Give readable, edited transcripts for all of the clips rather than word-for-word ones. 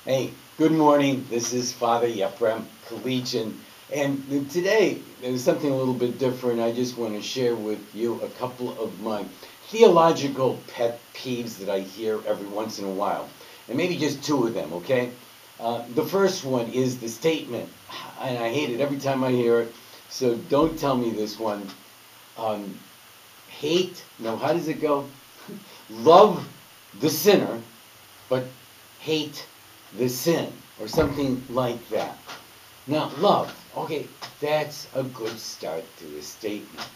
Hey, good morning. This is Father Yeprem, collegian. And today, there's something a little bit different. I just want to share with you a couple of my theological pet peeves that I hear every once in a while. And maybe just two of them, okay? The first one is the statement, and I hate it every time I hear it, so don't tell me this one. How does it go? Love the sinner, but hate the sin, or something like that. Now, love, okay, that's a good start to a statement.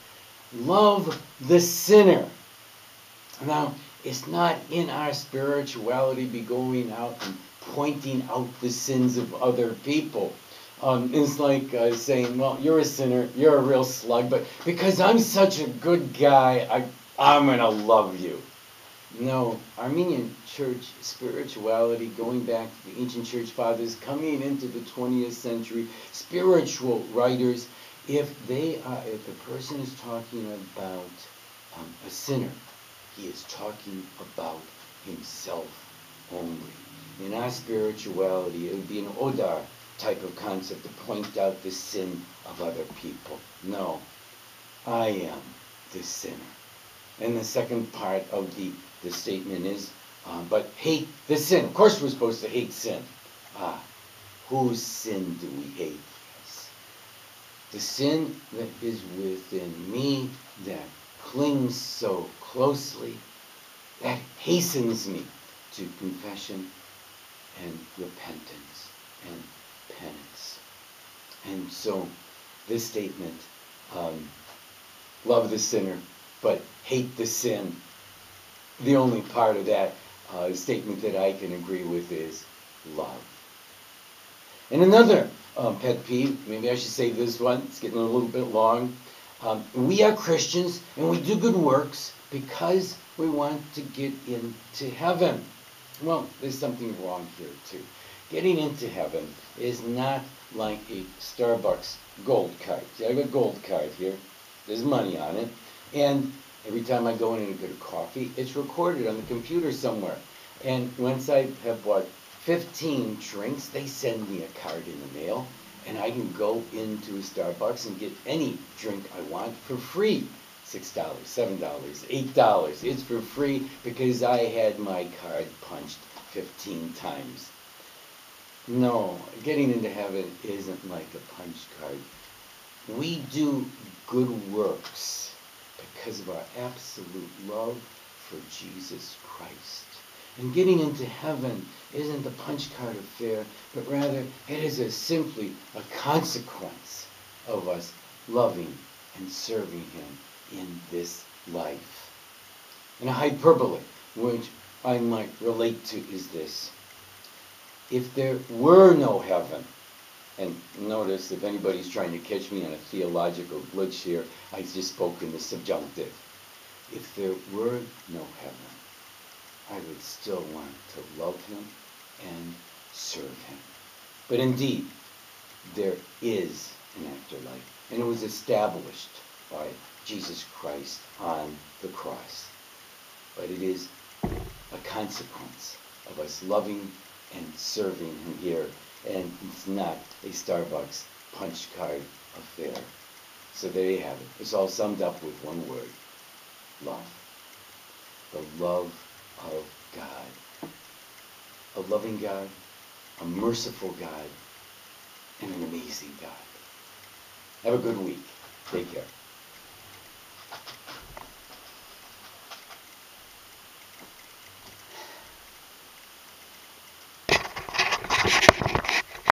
Love the sinner. Now, it's not in our spirituality be going out and pointing out the sins of other people. It's like saying, well, you're a sinner, you're a real slug, but because I'm such a good guy, I'm going to love you. No, Armenian Church spirituality, going back to the ancient church fathers, coming into the 20th century, spiritual writers, if the person is talking about a sinner, he is talking about himself only. In our spirituality, it would be an odar type of concept to point out the sin of other people. No, I am the sinner. And the second part of the statement is, but hate the sin. Of course we're supposed to hate sin. Whose sin do we hate? Yes. The sin that is within me that clings so closely, that hastens me to confession and repentance and penance. And so this statement, love the sinner, but hate the sin. The only part of that statement that I can agree with is love. And another pet peeve, maybe I should say this one, it's getting a little bit long. We are Christians and we do good works because we want to get into heaven. Well, there's something wrong here too. Getting into heaven is not like a Starbucks gold card. See, I have a gold card here. There's money on it. And every time I go in and get a coffee, it's recorded on the computer somewhere. And once I have bought 15 drinks, they send me a card in the mail, and I can go into a Starbucks and get any drink I want for free. $6, $7, $8. It's for free because I had my card punched 15 times. No, getting into heaven isn't like a punch card. We do good works because of our absolute love for Jesus Christ. And getting into heaven isn't a punch card affair, but rather it is simply a consequence of us loving and serving Him in this life. And a hyperbole, which I might relate to, is this. If there were no heaven, and notice, if anybody's trying to catch me on a theological glitch here, I just spoke in the subjunctive. If there were no heaven, I would still want to love Him and serve Him. But indeed, there is an afterlife, and it was established by Jesus Christ on the cross. But it is a consequence of us loving and serving Him here. And it's not a Starbucks punch card affair. So there you have it. It's all summed up with one word. Love. The love of God. A loving God, a merciful God, and an amazing God. Have a good week. Take care.